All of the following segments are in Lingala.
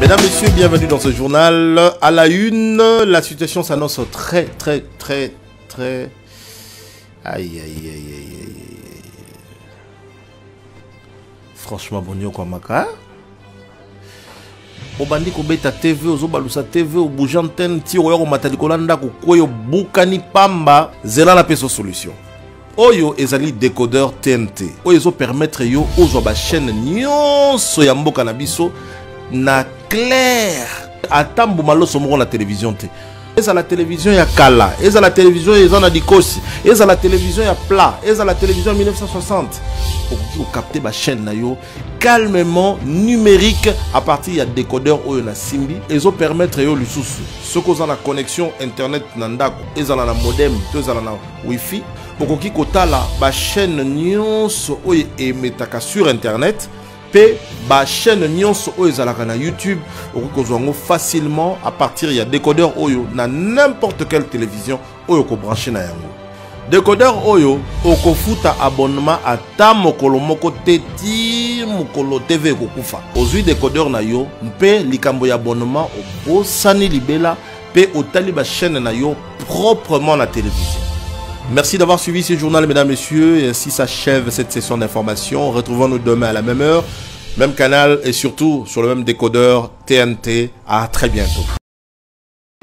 Mesdames, Messieurs, bienvenue dans ce journal. À la une, la situation s'annonce très... Aïe. Franchement, bonio kwa maka. Obandi ko beta TV, ozobalusa TV, obujantene, tiro yoko matalikolanda ko koyo bukani pamba, zela la peso solution. Oyo ezali décodeur TNT. Oyo ezo permettre yo ozwa ba chaîne nyonso ya mboka na biso na clair. Atambu maloso moko na télévision te. Eza la télévision ya kala, eza la télévision eza na dikosi, eza la télévision ya plat, eza la télévision 1960. Vous captez ma chaîne na yo calmement numérique à partir ya décodeur oyo na simbi ezo permettre yo lisusu ce qu'on a la connexion internet na ndako ezala na modem to ezala na wifi bokoki kotala ba chaîne nyonso oyo emetaka sur internet pe ba chaîne nyonso oyo ezalaka na YouTube okoki kozwango facilement à partir ya décodeur oyo na n'importe quelle télévision oyo ko brancher na yango. Décodeur oyo okofuta abonnement ata mokolo moko teti mokolo TV kokufa. Ozui décodeur na yo mpe likambo ya abonnement obosani libela pe otali ba chaîne na yo proprement na télévision. Merci d'avoir suivi ce journal, mesdames, messieurs, et ainsi s'achève cette session d'information. Retrouvons-nous demain à la même heure, même canal et surtout sur le même décodeur TNT. À très bientôt.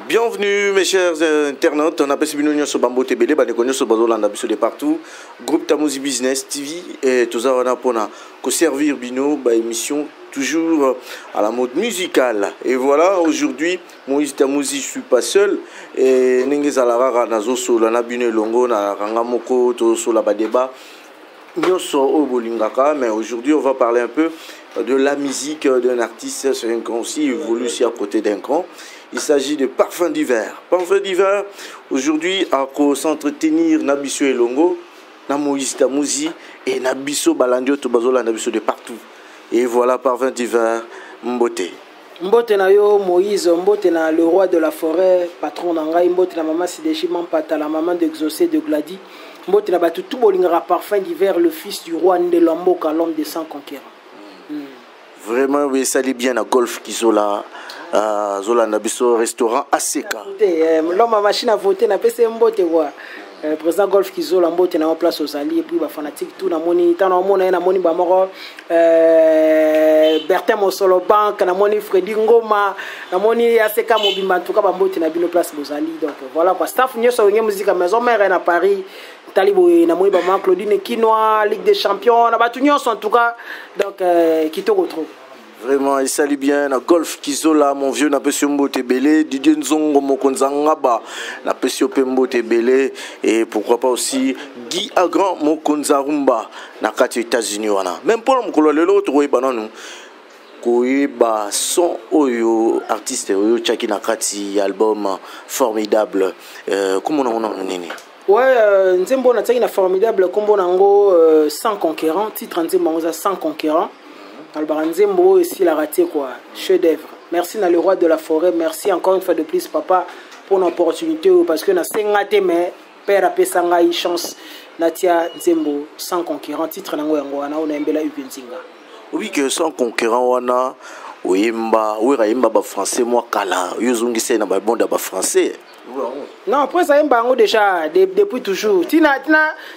Bienvenue mes chers internautes, on appelle Sibinonio sur Bambo TBD, Banekonio sur Bazolanda Biso de partout, groupe Tamuzi Business TV et tout ça on a pour servir Bino, émission toujours à la mode musicale. Et voilà, aujourd'hui, Moïse Tamuzi, je suis pas seul. Et Nenges Alara, Nazo Sola, Nabune Longo, Narangamoko, Tosola Badeba, Nyoso Obolingaka. Mais aujourd'hui, on va parler un peu de la musique d'un artiste sur un cran aussi, évolue aussi à côté d'un cran. Il s'agit de Parfum d'hiver. Parfum d'hiver, aujourd'hui, à s'entretenir Nabiso et Longo, na Moïse Tamuzi et Nabiso Balandio Tobazola Nabiso de partout. Et voilà Parfum d'hiver, Mbote. Mbote na yo Moïse, Mbote na le roi de la forêt, patron d'Angaï, Mbote na maman Sidechi Mampata, la maman d'Exaucé de Glady. Mbote na batu tout bolingara Parfum d'hiver, le fils du roi Ndelamboka, l'homme des 100 conquérants. Vraiment, oui, ça allait bien à Golf Kizola. Zola Nabiso restaurant ACK. L'homme à machine à voter n'a pas essayé Mbote voir. Président Golf Kizola Mbote na en place aux alliés et puis ba fanatique tout na moni tant na moni na moni ba moro Bertin Mosolo Bank na moni Freddy Ngoma na moni ACK Mobimba en tout cas ba Mbote na bino place aux alliés donc voilà quoi staff nyo so musique maison mère na Paris Talibo na moni ba Claudine Kinoa Ligue des Champions na ba tout nyo en tout cas donc qui te retrouve. Vraiment, il salue bien na Golf Kizola, mon vieux na pesio Mbote Belé, Didier Nzongo Mokonzangaba, na pesio Mbote Belé, et pourquoi pas aussi Guy Agran Mokonzarumba, na kati États-Unis wana. Même Paul Mokolo l'autre oui bananu. Koyeba son oyo artiste oyo chaki na kati album formidable. Comment on a nini? Ouais, Nzembo na taki na formidable combo nango 100 conquérants, titre Nzembo 100 conquérants. Albaranzembo ici il a raté quoi, chef d'œuvre. Merci na le roi de la forêt, merci encore une fois de plus papa pour l'opportunité parce que na sengate mais père a pesanga une chance natia Nzembo sans concurrent titre nango yango wana ona embela ubenzinga. Oui que sans concurrent wana oyemba oyemba ba français moi kala yozungise na ba bonda ba français. Non, après ça, il déjà depuis toujours.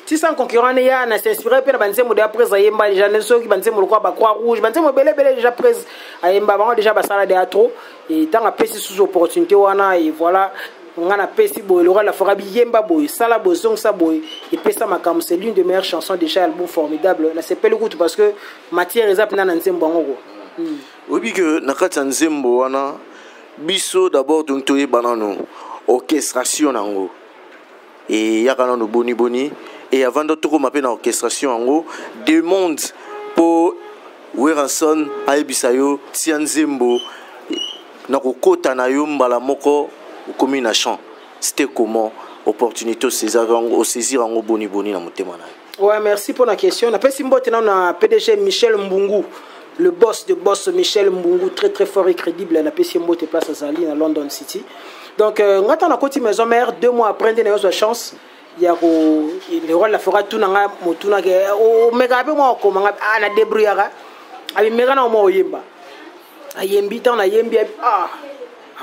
Si sans concurrent, il y a s'inspiré par Banzemo après ça, il y a déjà des gens qui Banzemo le croix rouge, Banzemo belé déjà prise. Il y a déjà basala de trop et tant à pesi sous opportunité wana et voilà. On a pesi boy le roi la forêt yemba boy sala boy song sa boy et pesa makam c'est l'une des meilleures chansons déjà album formidable. Là c'est pas le coup parce que matière exacte na Nzembo ngo. Oui que nakata Nzembo wana biso d'abord donc toye banano. Orchestration nango et yakana no boni boni et avant de tout m'appeler na orchestration nango demande pour Weranson aibisayo Tianzembo na kokota na yo mbala moko komi na chant c'était comment opportunité au saisir en boni boni na motema na. Ouais, merci pour la question. Na pesi mbote na PDG Michel Mbungu, le boss de boss Michel Mbungu, très fort et crédible na pesi mbote place à Zali na London City. Donc, on a côté maison mère 2 mois après, on a eu chance. Il y a le roi de la forêt, tout le monde a débrouillé. Il y a ayembi tant ayembi ah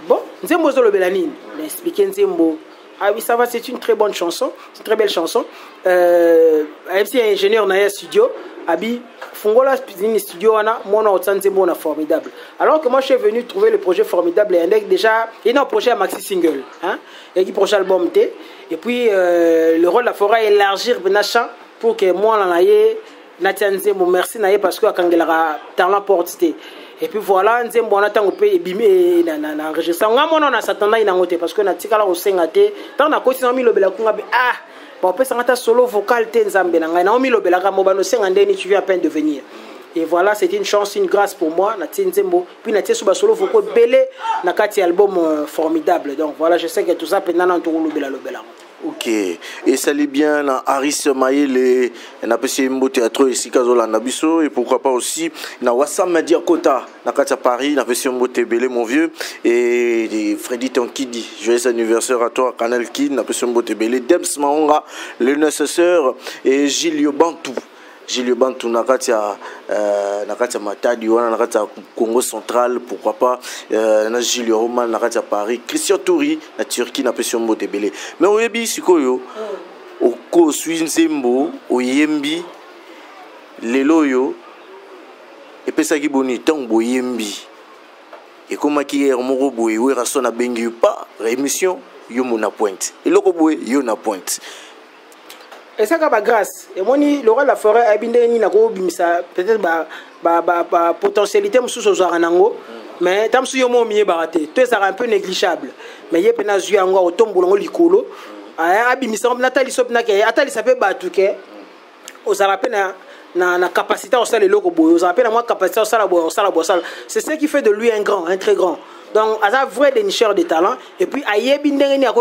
bon Nzembo zolobela nini expliquer Nzembo. Ah oui, ça va, c'est une très bonne chanson, c'est une très belle chanson. MC ingénieur na studio, abi Fungola studio wana mona Nzembo na formidable. Alors que moi je suis venu trouver le projet formidable et déjà il y a un projet à maxi single, hein, et qui projet album T et puis le rôle la forêt élargir benachan pour que moi la naie Nzembo merci naie parce que akangela talent porté. Et puis voilà, Nzembo na tango pe ebimi na enregistrer. Nga mona na satana ina ngote parce que na tikala ko sengate. Tant na ko sina mi lobela kunga be ah. Bon pe sangata solo vocal te Nzambe na ngai na mi lobela ka mobano sengande ni tu viens à peine de venir. Et voilà, c'était une chance, une grâce pour moi na Nzembo. Puis na tie suba solo vocal belé na kati album formidable. Donc voilà, je sais que tout ça pendant na to lobela. Ok, et ça l'est bien na Aris Maïle na PC Mbo Théâtre ici Kazola Nabiso et pourquoi pas aussi na Wassam Media Kota na Katia Paris na PC Mbo Tébélé mon vieux et Freddy Tonkidi joyeux anniversaire à toi Canal Kid na PC Mbo Tébélé Dems Maonga le nécessaire et Gilio Bantou nakatia Matadi wana nakatia Congo central pourquoi pas na Gilio Roman nakatia Paris Christian Touri na Turquie na Pession Motebele mais oyebi sikoyo oko Nzembo oyembi lelo yo epesa ki boni tant boyembi et comme ki er moko boye we raso na bengi pas émission yo mona pointe et loko boye yo na pointe. Et ça va grâce. Et moi ni Laura la forêt a bindé ni na ko bimisa peut-être potentialité musu so zaranango mais tam su yo mo mié baraté. Tout ça un peu négligeable. Mais yé pena zu yango otombola ngo likolo. A bimisa na tali sop na ke atali sape batuke. Ozara pena na capacité au sala loko boyo. Ozara pena moi capacité au sala boyo, c'est ce qui fait de lui un grand, un très grand. Donc, à un vrai dénicheur de talent. Et puis, à Yébindéni, à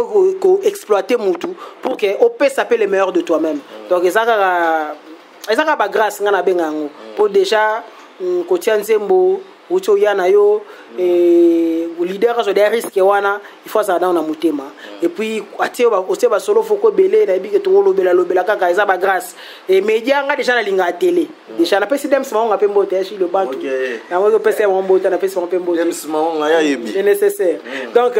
exploiter Moutou pour que OP s'appelle le meilleur de toi-même. Donc, ça a grâce pour déjà, Kotian Nzembo, Ucho Yanayo, et leader des risques, il faut ça dans la moutema. Et puis, aussi, solo Foko Belé, et puis que tout le Bela Kaka, ça a grâce. Et médias, on a déjà la ligne à télé. Déjà, la présidente, on a fait un boté, le bantou. On a fait un boté, on a fait un boté. C'est nécessaire. Donc,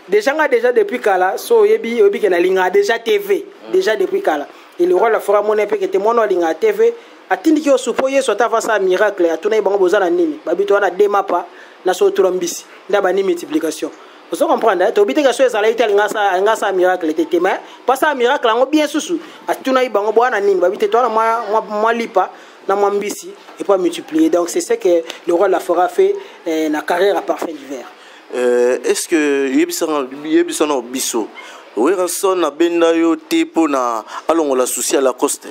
déjà, depuis Kala, so yebi que la ligne a déjà TV. Déjà depuis Kala. Et le roi la fera mon épée qui était mon ligne à TV. Atindi ki osopoye soit avant ça miracle atuna ibango bozana nini babito wana demapa na so turambisi ndaba ni multiplication vous comprendre to biteka so ezala itali ngasa miracle tete mais pas ça miracle ngo bien susu atuna ibango bwana nini babite to moi lipa na mwambisi et pas multiplier donc c'est ce que le roi la fera fait na carrière à parfum d'hiver. Est-ce que yebisana biso Werason na benda yo tepo na alongo la souci à la coste.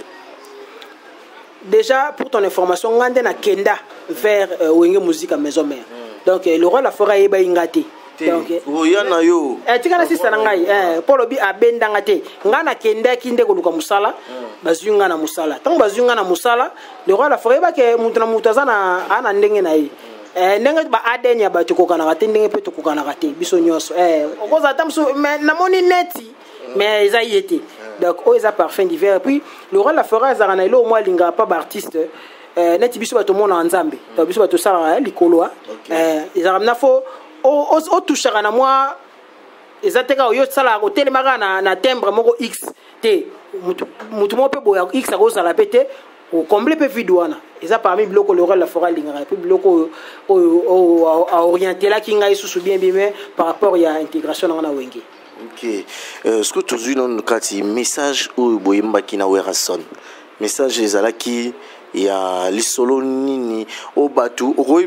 Déjà, pour ton information, on a Kenda vers Wenge Musique à Maison Mère. Donc, le roi la forêt est ingati. Donc, Oyana yo. Tu as assisté à Nangai. Pour le bi à Bendangate. Ngana Kenda Kinde Koluka Musala. Bazunga na Musala. Tant Bazunga na Musala, le roi la forêt va que Mutana Mutazana ana ndenge na yi. Ndenge ba adenya ba tukoka na rate ndenge pe tukoka na rate. Biso nyos. Okoza tamso mais na moni neti. Mais ils a y été. Donc, ils ont parfum d'hiver. Et puis, le roi de la forêt, il au moins, il n'y a pas d'artiste. Net biso ba to mona nzambe. To biso ba to sala likolo. Ils ont ramené fo au toucher na moi. Ils ont teka yo sala au télémara na timbre moko X T. Mutu mo pe boya X a ko sala pété au comblé pe vidouana. Ils ont parmi bloco le roi de la forêt linga. Puis bloco au orienté là qui ngai sous bien par rapport à intégration dans na wenge. Ok. Ce que tu dis dans le cas, c'est message où Boyemba qui n'a pas son message les qui il y a les solo nini au bateau au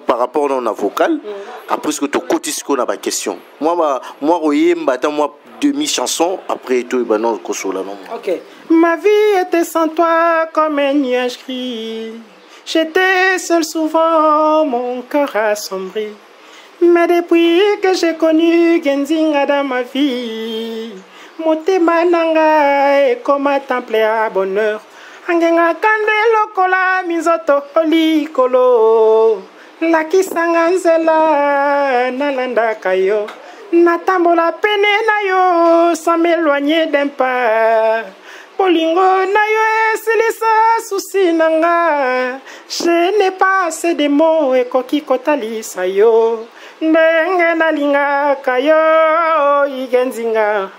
par rapport à la vocal après ce que tu côté ce qu'on a pas question moi Boyemba moi demi chanson après tout ben non consola non. Ok. Ma vie était sans toi comme un nuage gris. J'étais seul souvent, mon cœur assombri. Mais depuis que j'ai connu Genzinga dans ma vie, motema nanga est comme un temple à bonheur. Angenga kande lokola mizoto olikolo. Laki sanganzela nalanda kayo. Natambola pene na yo sans m'éloigner d'un pas. bolingo na yo esilisa susi nanga. Je n'ai pas assez de mots ekoki kotalisa yo. Ndenge nalingaka yo igenzinga.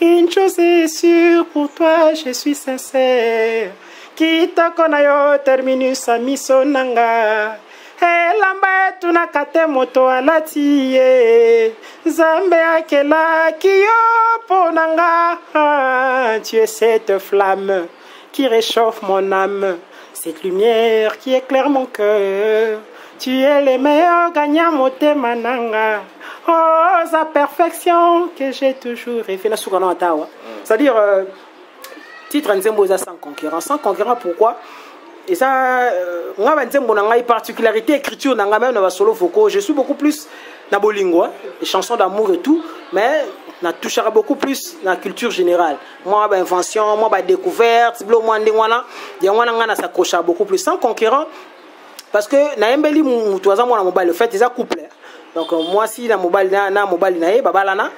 Une chose est sûre, pour toi je suis sincère. Kitoko na yo terminus a miso nanga. Elamba tunakate moto alati ye. Zambe akela kiyo ponanga. Tu es cette flamme qui réchauffe mon âme. Cette lumière qui éclaire mon cœur. Tu es le meilleur gagnant motema nanga. Oh, sa perfection que j'ai toujours rêvé. C'est-à-dire, titre Nzembo sans concurrent. Sans concurrent, pourquoi? Et ça, moi, Nzembo n'a particularité écriture, n'a même dans solo foco. Je suis beaucoup plus dans bolingo, les chansons d'amour et tout, mais on touchera beaucoup plus la culture générale. Moi, invention, moi, découverte, moi, on s'accroche beaucoup plus. Sans concurrent, parce que na embeli mutuaza mwana mobile le fait ils a couple. Donc moi si na mobile na mobile na babalana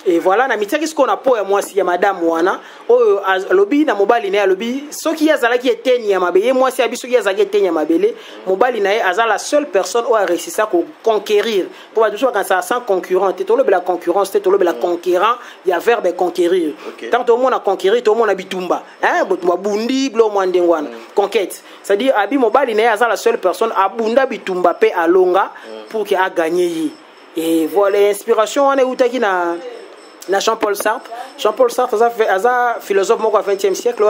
et voilà na mitiaki ce qu'on a pour moi si ya madame wana o lobby na mobile na lobby soki yazala ki eteni ya mabele moi si abiso ki yazala ki eteni ya mabele mobile na azala la seule personne ou a réussi ça ko conquérir pour toujours quand ça sans concurrent tu tolo la concurrence tu tolo la conquérant il y a verbe conquérir tant tout le monde a conquérir tout le monde a bitumba hein botumba bundi blo mwandengwana conquête c'est-à-dire abi mobile na azala la seule personne a bunda bitumba pe alonga pour qu'il a gagné et voilà l'inspiration on est utaki na Jean-Paul Sartre. Jean-Paul Sartre a philosophe au 20e siècle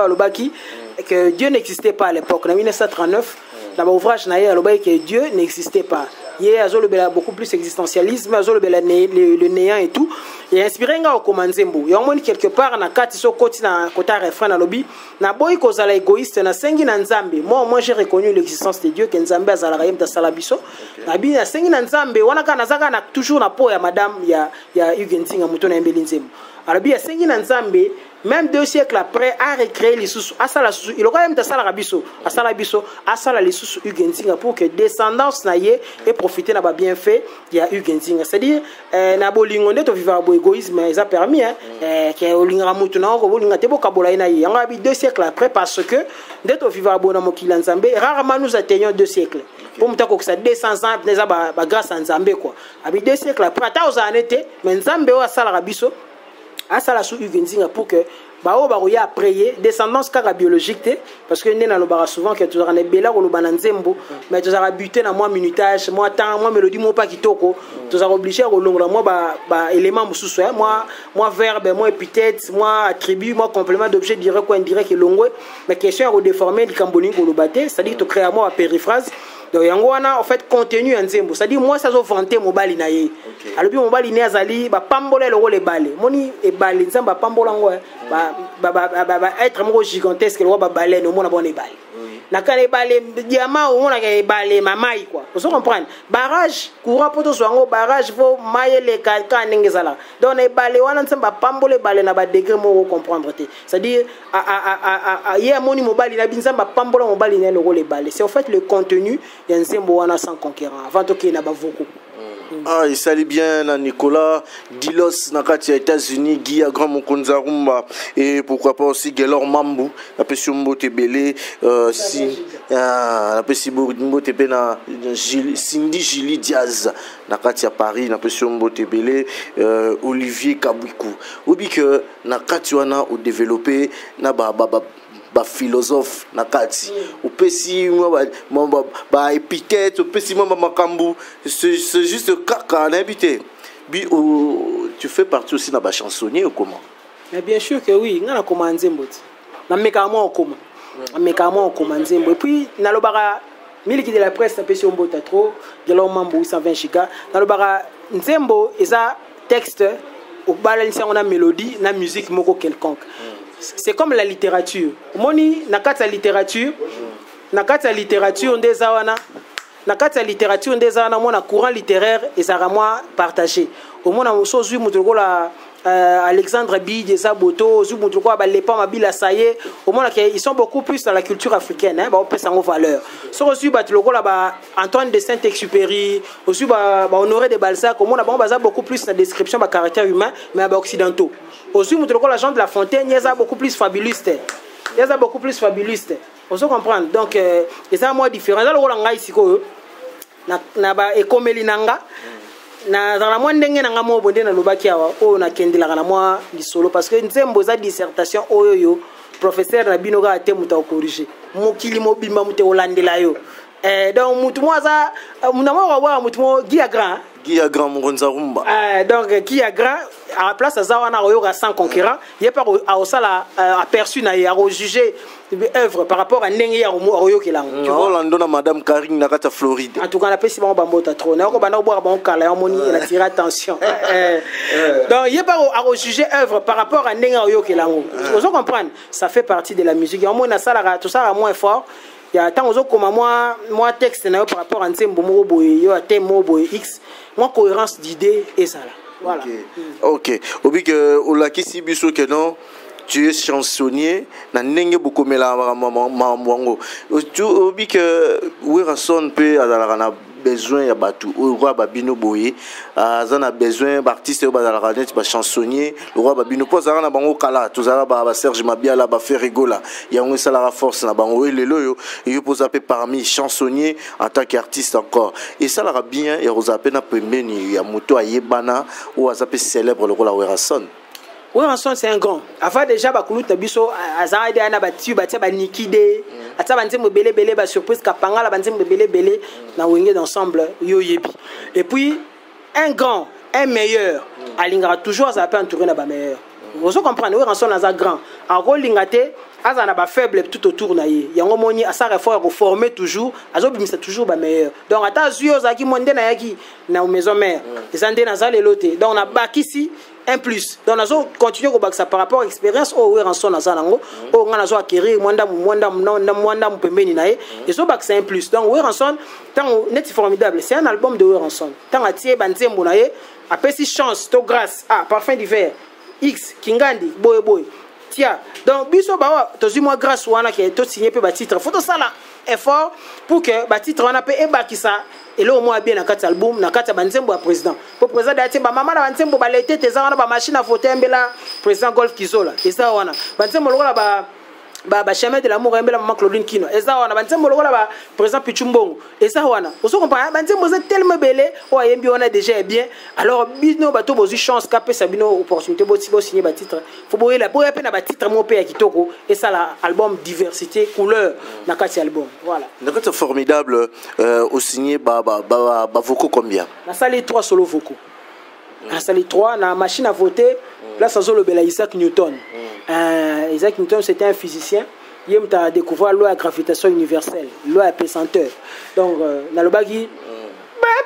que Dieu n'existait pas à l'époque. En 1939, dans l'ouvrage que Dieu n'existait pas. Il y a beaucoup plus existentialisme, le néant et tout. Et inspiré au Komanzembo. Il y a quelque part dans côté refrain dans lobby. Na boy kozala égoïste na sengi na nzambe. Moi j'ai reconnu l'existence de Dieu que nzambe azala rayem ta salabiso. Na bi na sengi na nzambe wana kana zaka na toujours na po ya madame ya Ugentinga muto na embeli nzembo. Alors bi sengi na nzambe même 2 siècles après a recréé les sous asala sous il aura même ta sala rabiso asala les sous Ugentinga pour que descendance na ye et profiter na ba bienfait ya Ugentinga. C'est-à-dire na bolingo ndeto vivre bo égoïsme ça permis que olinga mutu na ko bolinga te bokabola ina ye. Nga bi 2 siècles après parce que ndeto vivre bo na mokila nzambe rarement nous atteignons 2 siècles. Pour mutako que ça 200 ans neza ba grâce à nzambe quoi. Abi 2 siècles après ta ozanete mais nzambe o asala rabiso asala sous Ugentinga pour que bao baroya après descendance kaka biologique parce que nena lobara souvent que tu auras ne bela ko lobana nzembo mais tu auras buté na moi minutage moi temps moi mélodie moi pas kitoko tu auras obligé ko longola moi ba élément mususu moi verbe moi épithète moi attribut moi complément d'objet direct ou indirect et longo mais question à redéformer du camboni ko lobaté c'est-à-dire tu crées moi périphrase. Donc yangwana en fait contenu nzembo c'est-à-dire moi ça zo vanter mobali na ye alobi mobali ne azali ba pambola le rôle balé moni e balé nzamba pambola ngo ba être mo gigantesque le ba balé no mona bon e balé na kane balé diamant on a ke balé mamai quoi vous comprenez barrage courant poto so ngo barrage fo maye le ka ngezala donc e balé wana nzamba pambola balé na ba degré mo comprendre te c'est-à-dire a ye moni mobali na binzamba pambola mobali ne le rôle balé c'est en fait le contenu il y a un symbole sans conquérant avant tout qu'il y ait beaucoup. Ah, il salue bien à Nicolas Dilos Nakati aux États-Unis, Guy à Grand Mokonza Rumba et pourquoi pas aussi Gelor Mambu, la Peshumbo Tebele, la Peshumbo Tebena, Cindy Gili Diaz, Nakati à Paris, la Peshumbo Tebele, Olivier Kabouikou. Ou bien que Nakati wana ou développé na ba philosophe nakati upesi ba épithète upesi ba makambu c'est juste kaka na habité bi tu fais partie aussi na ba chansonnier ou comment? Mais bien sûr que oui ngana koma nzembo na mekamo okoma mekamo okoma nzembo et puis na lobara miliki de la presse apesi ombota trop gelo mambo 120 giga na lobara nzembo eza texte au balancer on a mélodie na musique moko quelconque. C'est comme la littérature. Moni nakata littérature, nakata littérature ndezawana, nakata littérature ndezawana mona courant littéraire et ça moi partagé. Au mona sozui mutokola Alexandre Bide, Zaboto, Zuboutoukwa, Lepa, Mabila, Saye, au moins ils sont beaucoup plus dans la culture africaine, hein, on peut s'en valeur. So aussi, le logo là, Antoine de Saint-Exupéry, aussi, Honoré de Balzac, au moins on a beaucoup plus la description de caractère humain, mais occidentaux. Aussi, le logo, la gente de La Fontaine, il y a beaucoup plus fabuliste. Il y a beaucoup plus fabuliste. On se comprend. Donc, c'est un moins différent. Là, le logo là, ici, na ba ekomeli nanga na dans la moi ndenge nanga mo bonde na lobaki awa o na kendela na moi lisolo parce que nzembo za dissertation oyo professeur na bino ga te muta corriger mokili mobimba mute olandela yo donc mutu moza muna mo wa mutu mo Guiagram Ronza Rumba. Donc qui a grand à la place Zawana Oyoga sans concurrent, il n'y a pas aperçu na ya juger œuvre par rapport à Nengi Oyo Kelang. Tu vois l'andona madame Karine Nakata Floride. En tout cas la paix si bon bambota trop. Na ko bana boire bon kala moni il attire attention. Donc il n'y a pas à juger œuvre par rapport à Nengi Oyo Kelang. Vous comprenez? Ça fait partie de la musique. En moins na ça tout ça moins fort. Il y a tant aux comme moi texte par rapport à Nzembo Moboy, yo a thème Moboy X, moi cohérence d'idées et ça là. Voilà. Ok. Obi que olaki si biso que non, tu es chansonnier, na nenge beaucoup mela mamwango. Tu obi que Werason peut azala besoin ya batu o roi babino boye azana besoin d'artistes ba la radio ba chansonnier le roi babino poza na bango kala tozala ba Serge Mabiala ba Ferregola ya on sala la force na bango lelo yo yo poza pe parmi chansonnier en tant qu'artiste encore et ça la bien et roza pe na pembeni ya moto ayebana ou azape célèbre le roi Werason. Werason c'est un grand. Avant déjà bakuluta biso azade ana batu batia ba nikide ata banzembo belé ba surprise kapanga la banzembo belé na wenge d'ensemble yo yebi. Et puis un grand, un meilleur alingara toujours ça peut entourer na ba meilleur. Vous comprenez Werason aza grand. A lingate azana ba faible tout autour na ye. Yango moni asa reformer former toujours azobimisa toujours ba meilleur. Donc ata zuyo zaki monde na yaki na maison mère. Ezande na za lelote. Donc na bakisi un plus. Donc nous allons continuer ça par rapport à l'expérience au Werason nazanango au on a acquérir mwanda mpembeni nae et so bac c'est un plus. Donc Werason tant net formidable, c'est un album de Werason. Tant atie banzembo nae après si chance to grâce parfum d'hiver X Kingandi boy tia. Donc biso ba tozi moi grâce wana qui to signé pe ba titre. Faut to ça là effort pour que ba titre on a pe ebakisa et là au moins bien na quatre album na quatre banzembo à président pour président dati ba mama na banzembo ba lete teza wana ba machine à voter mbela président Golf Kizola eza wana banzembo lokola ba chemin de l'amour mbela maman Claudine Kino eza wana banzembo lokola ba président Pichumbongo eza wana vous comprenez banzembo c'est tellement belé o ayembi on a déjà bien alors bino bato bozi chance capé sabino opportunité bo signer ba titre faut boyer la boyer pe na ba titre mon pe ya kitoko et ça la album diversité couleur na quatre album voilà c'est formidable au signé ba vocaux combien na sali 3 solo vocaux na sali 3 na machine à voter là ça zo le bela Isaac Newton. Isaac Newton c'était un physicien. Il a découvert la loi de gravitation universelle, loi à pesanteur. Donc dans le bagui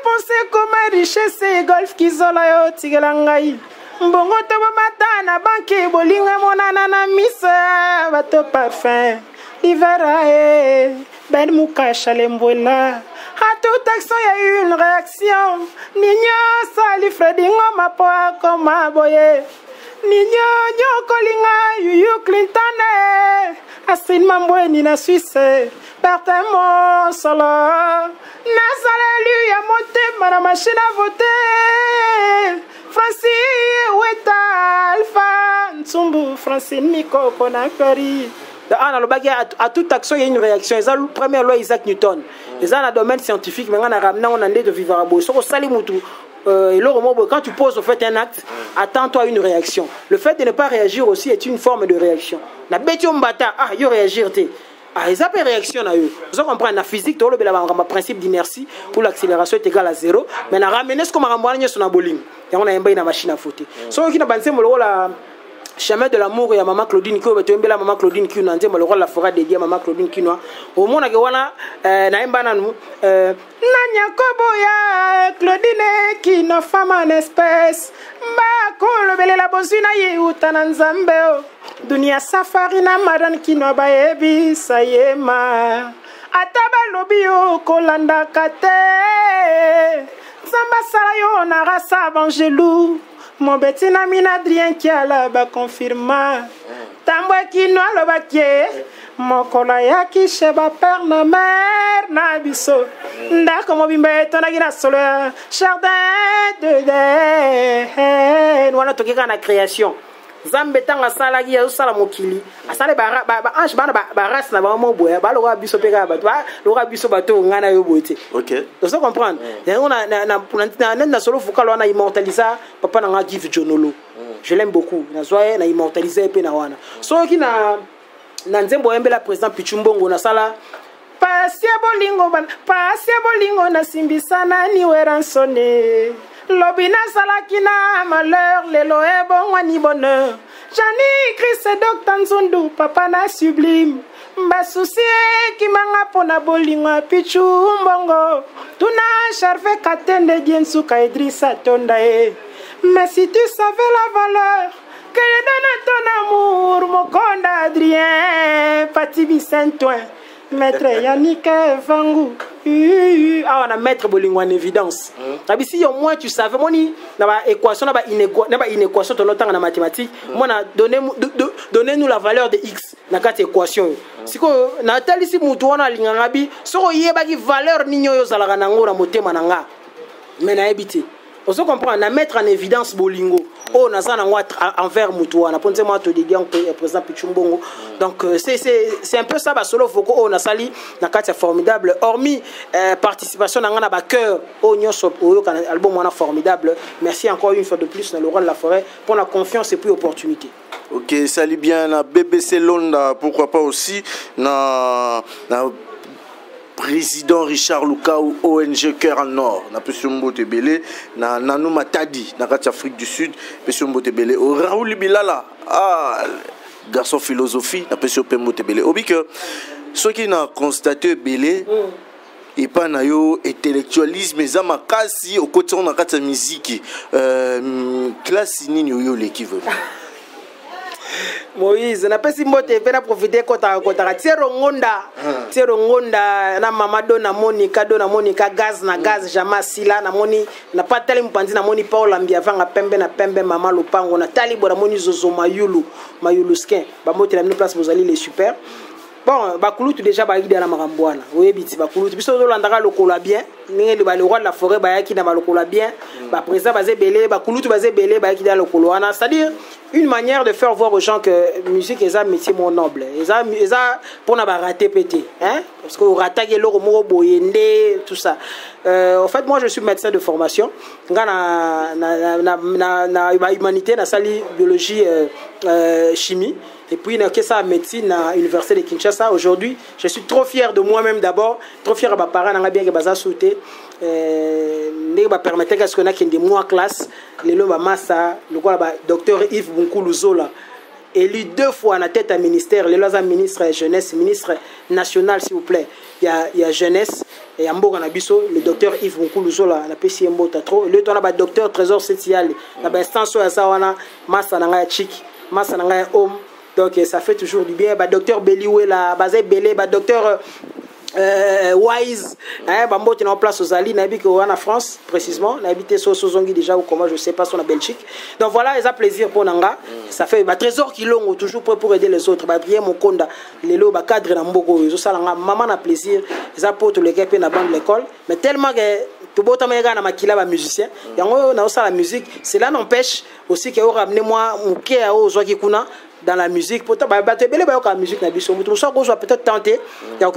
penser comme richesse golf Kizola yo tigelangai. Mbongo to mata na banque bolinga monana na misa bato parfum. Liverae ben muka chalembola. À toute action, il y a eu une réaction. Nigno sali Fredingo ma poa comme aboye. Nigno nyo kolinga Yuyu Clinton. Astrid Mambweni na Suisse. Partez-moi solo. Nasale lui a monté ma machine à voter. Francis Weta Alpha Ntsumbu Francine Miko Konakari. À toute action, il y a une réaction. C'est la première loi Isaac Newton. C'est dans le domaine scientifique. Mais on a ramené on a de vivre à beau. Quand tu poses au fait un acte, attends-toi à une réaction. Le fait de ne pas réagir aussi est une forme de réaction. La bête il réagir. Ils appellent réaction. Vous comprenez la physique, le principe d'inertie où l'accélération est égale à 0. Mais on a ramené ce qu'on a ramené sur la bowling. Et on a une machine à foutre. So qui n'a pas la chemin de l'amour et à maman Claudine Kino la maman Claudine Kino nante le roi la forêt dédiée à maman Claudine Kino au monde que wana na imbana nu nanya koboya Claudine Kino femme en espèce mba ko le bele la bozina ye utana nzambe dunia safari na madan Kino baebi sayema ataba lobio kolanda kate zamba sala yo na rasa bangelou Mon betina min Adrien qui a là-bas confirma. Tambwe qui noa le baquier. Mon colaya qui cheba père na mère na biso. Nda comme bimbe ton agina solo. Jardin de den. Nous on a toqué dans la création. Zambe tanga sala gi ya sala mokili. Asale ba ange ba race na ba mo boya. Ba lo ga biso peka ba. Lo ga biso bato ngana yo bote. OK. Tu sais comprendre. On a na solo fukalo on a immortalisé papa na Give Jonolo. Je l'aime beaucoup. Na soye na immortalisé pe na wana. So ki na nzembo embela président Pichumbongo na sala pasia bolingo na simbisana ni weransone lobina salakina malheur lelo e bon wani bonheur Jani Christ Docteur Nzundu papa na sublime mba souci ki manga pona bolingo Pichumbongo tuna charfe katende diensu ka Idrissa Tonda e mais si tu savais la valeur que je donne ton amour, mon conde Adrien, Patibi Saint-Ouen, maître Yannick Vangou. Ah, on a maître Bolingo en évidence. Si au moins tu savais, mon équation, une équation de notre temps en mathématiques, moi, donnez-nous la valeur de X dans cette équation. Si que Nathalie si mutuana lingangabi, so yebaki valeur ninyo yo zalaganango na motema nanga. Mais na habité. On se comprend, on a mettre en évidence Bolingo. Oh, on a ça envers Moutoua. On a pensé moi te dire président Pichumbongo. Donc c'est un peu ça. Solo Foko, on a sali, na carte formidable. Hormis participation dans un cœur, oh nyos, oh album on a formidable. Merci encore une fois de plus dans le roi de la forêt pour la confiance et puis opportunité. OK, salut bien na BBC Londa, pourquoi pas aussi na président Richard Lukau ONG Cœur en Nord na Pesumbo Tebele na Nanou Matadi na Afrique du Sud Pesumbo Tebele au Raoul Bilala garçon philosophie na Pesumbo Tebele obi que ceux qui n'a constaté Belé et pas na yo intellectualisme za makasi au côté on a kata musique classe nini yo l'équivalent Moïse, na pesi mbote pena profiter kota tiero ngonda na mamado na Monica gaz na gaz jama sila na moni na patali mpanzi na moni Paul ambia vanga pembe na pembe mama lupango na talibo na moni zozo mayulu skin ba mbote na mino place bozali les super. Bon, bakulutu déjà ba ida na marambwana. Oui, biti bakulutu biso zo landaka lokola bien. Ninge le roi de la forêt ba yaki na lokola bien. Ba président bazé belé, bakulutu bazé belé ba yaki na lokolo wana. C'est-à-dire une manière de faire voir aux gens que musique est un métier mon noble. Eza pour na ba rater pété, hein? Parce que ratage loro mo boyende tout ça. En fait, moi je suis médecin de formation. Nga na humanité na sali biologie chimie. Et puis, il ça médecine à l'université de Kinshasa. Aujourd'hui, je suis trop fier de moi-même d'abord, trop fier de mes parents, bien que je sauté. Je permettre que ce qu'on a qui est mois classe, le docteur Yves Bunkoulou Zola, élu 2 fois à la tête à ministère, le ministre jeunesse, ministre national s'il vous plaît. Il y a jeunesse et Ambo Kanabiso, le docteur Yves Bunkoulou Zola, la PC Mbo Tatro, le docteur Trésor Setial, la instance à Sawana, Massa Nanga Chik, Massa Nanga Homme. Donc ça fait toujours du bien. Bah, docteur Beliwe, la base Belé, bah, docteur Wise, hein, bah, moi, tu es en place aux Ali, n'habite en France, précisément, n'habite sur Sozongi déjà ou comment, je sais pas, sur la Belgique. Donc voilà, ils ont plaisir pour Nanga. Ça fait bah, trésor qui l'ont toujours pour aider les autres. Bah, prier mon conda, les lots, bah, cadre dans Mbogo, ils ont maman a plaisir, ils apportent le gars dans bande de l'école. Mais tellement que tout le monde est musicien, et on a aussi la musique. Cela n'empêche aussi que vous ramenez moi, mon cœur aux gens qui connaissent. Dans la musique, pourtant, la musique n'a peut-être tenté dans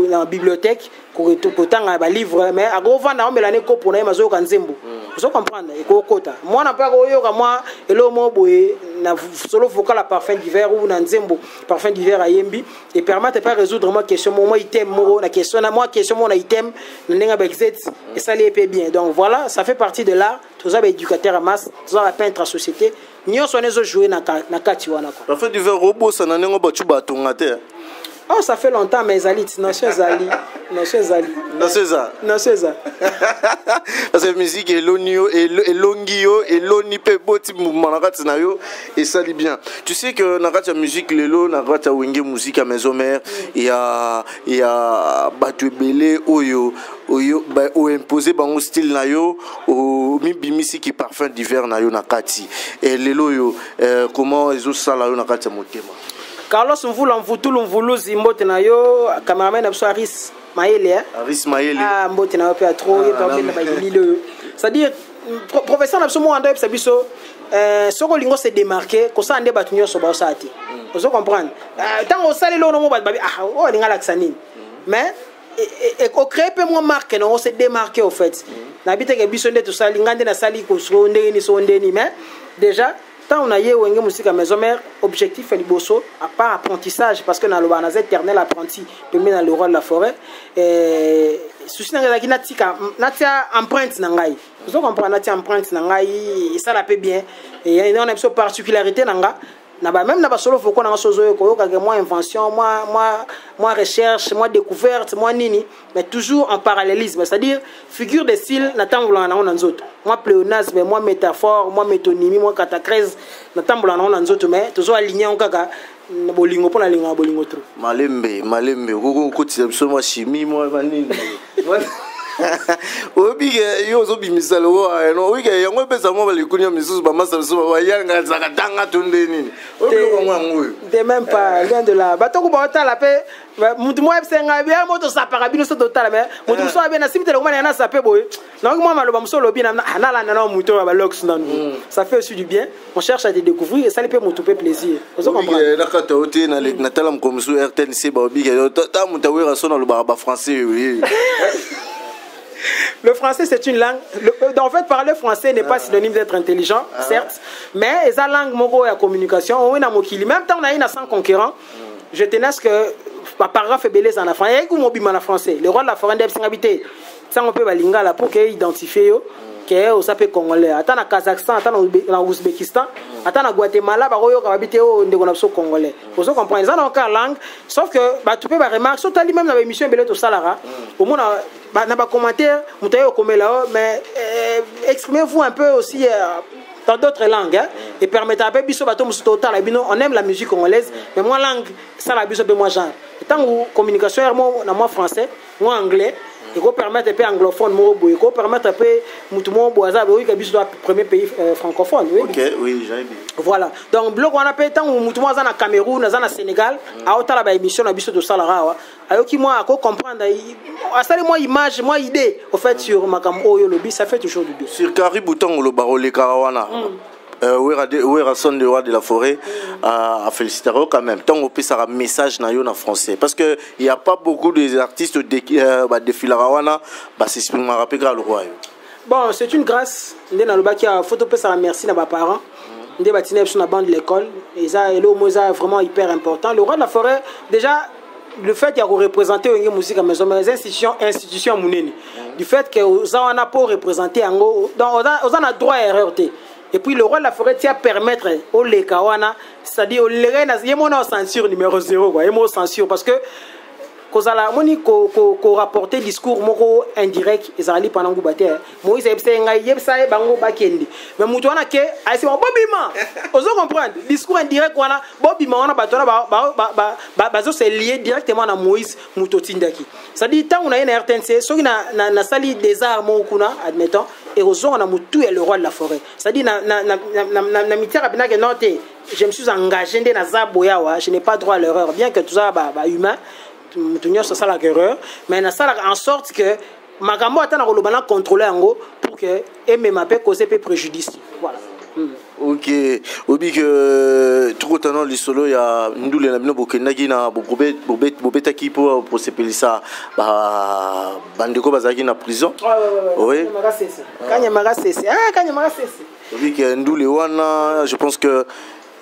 la bibliothèque, pourtant, un livre, mais à gros vent, on met l'année pour les mazo kanzembo. Vous comprenez? Moi, n'a pas moi, et l'homme, na solo vocal à parfum d'hiver ou nanzembo, parfum d'hiver à Yembi, et permet de pas résoudre ma question, moi, item, la question, moi, question, mon item, et ça l'est bien. Donc voilà, ça fait partie de l'art, tous les éducateurs à masse, tous les peintres à société. Nous sommes joués na kati wana. En fait, du verre robot, ça n'a pas tu batonga terre. Oh, ça fait longtemps, mais Zali, non, c'est Zali. Non, c'est Zali. Non, c'est ça. Non, c'est ça. Parce que la musique est longio, et longio, et lonipe, boti, mouvement, et ça dit bien. Tu sais que dans la musique, lelo, dans la musique à maison mère, il y a Batu Belé, Oyo, imposé bango style na yo, o bimisi qui parfum d'hiver na yo na kati. Et lelo yo, comment ils ont ça là yo na kati motema. Carlos Mvula Mvutulu Mvulu Zimbote na yo, cameraman abso Aris Maele. Aris Maele. Ah, mbote na yo pe trop, il peut na ba lilo. C'est-à-dire professeur abso mo ando e biso soko lingo se démarquer ko sa ande batu nyoso ba osati. Vous comprenez? Tant au sale lo no mo ba ah o linga laksani. Mais au créer peu moins marque non on se démarquer au fait. Na bité ke biso nde to sali ngande na sali ko so ndeni so ndeni mais déjà tant on a eu une musique à maison mère, objectif est liboso, à part apprentissage, parce que dans le banaz éternel apprenti, de mettre dans le roi de la forêt, souci n'a pas natia empreinte nangai. Vous comprenez natia empreinte nangai, ça la paie bien. Et il y a une particularité nanga. Même dans solo faut qu'on a moi invention, moi recherche, moi découverte, moi nini, mais toujours en parallélisme, c'est-à-dire figure de style n'attend voulant en un autre. Moi pléonasme, moi métaphore, moi métonymie, moi catacrèse, n'attend voulant en un autre, mais toujours aligné en caca. Bolingo pour la ligne bolingo trop. Malembe, gogo côté moi chimie, moi vanille. Obi yo zo bimisalo no wike yango pesa mo balikunya misusu ba masa so ba yanga zakatanga tunde nini obi ko ngwangu de même pas loin de là bato ko bota la pe mutu mo esenga bia moto sapaka bino so total mais mutu so abia na simite le ngwana na sapé boy donc moi maloba msolo bi na la na mutu ba lox nan ça fait aussi du bien on cherche à te découvrir et ça peut mutu pe plaisir vous comprenez na kata hote na le natala mkomsu RTNC ba obi ta mutawira so na lo ba français oui. Le français, c'est une langue. En fait, parler français n'est pas synonyme d'être intelligent, certes, mais la langue moro et la communication, on est dans même temps on a une 100 concurrents. Je tenais à ce que ma paragraphe est belé en français. Et en français, le roi de la forêt d'habiter. Ça on peut balinga là pour qu'il identifie que au sapé congolais. Attends na Kazakhstan, attends na Ouzbékistan, attends na Guatemala, bah yo habiter au ndegonapso congolais. Vous comprenez ça dans encore langue, sauf que bah tu peux ba remarquer surtout même dans l'émission belé to salara. Au moins na ba commentaire, mutayo comme là, mais exprimez-vous un peu aussi dans d'autres langues hein, et permettez à biso bato musu total on aime la musique congolaise mais moi langue ça la biso be moi genre. Tant que communication moi français, moi anglais. Il faut permettre un peu anglophone, il faut permettre un peu mutumo boisa, oui, que c'est le premier pays francophone. Oui. Ok, oui, j'ai bien. Voilà. Donc bloc on a pas tant mutumo dans le Cameroun, dans le Sénégal, à autant la émission na biso de Salara. Alors qui moi à comprendre, à ça moi image, moi idée au fait sur makambo yo lobby, ça fait toujours du bien. Sur Caribou tango le barolé karawana. Son de roi de la forêt à féliciter quand même. Tant on peut ça un message en français parce que il y a pas beaucoup d'artistes de Filarawana c'est ce que m'a rappelé le roi. Bon, c'est une grâce. Ndé na loba qui a photo peut ça merci na ba parents. Ndé batine sur la bande de l'école et ça et le mot ça vraiment hyper important. Le roi de la forêt déjà le fait qu'il y a représenté une musique à maison mais institution muneni. Du fait que ça on a pour représenter en gros donc on a droit à erreur. Et puis le roi de la forêt tient à permettre au Lekawana, c'est-à-dire au Lekawana, il y a mon censure numéro 0, il y a mon censure parce que kozala moni ko rapporter discours moko indirect ezali pendant que baté Moïse ebsenga yebsa bango bakendi mais mutu wana ke asi bobima ozo comprendre discours indirect wana bobima wana batona bazo se lié directement na Moïse mutu tindaki ça dit tant on a une RTNC soki na sali des arts kuna admettons et ozo na mutu et le roi de la forêt ça dit na mitiara binake noté je me suis engagé dans Zaboyawa je n'ai pas droit à l'erreur bien que tout ça humain ça ça la guerre mais na ça en sorte que makambo atana ko lobana contrôler ngo pour que MMA peut causer préjudice voilà. Ok obi que tout autant lisolo ya ndule na bino bokendaki na bobeta ki pour sepelisa bandeko bazaki na prison oui kanya magasese obi que ndule wana je pense que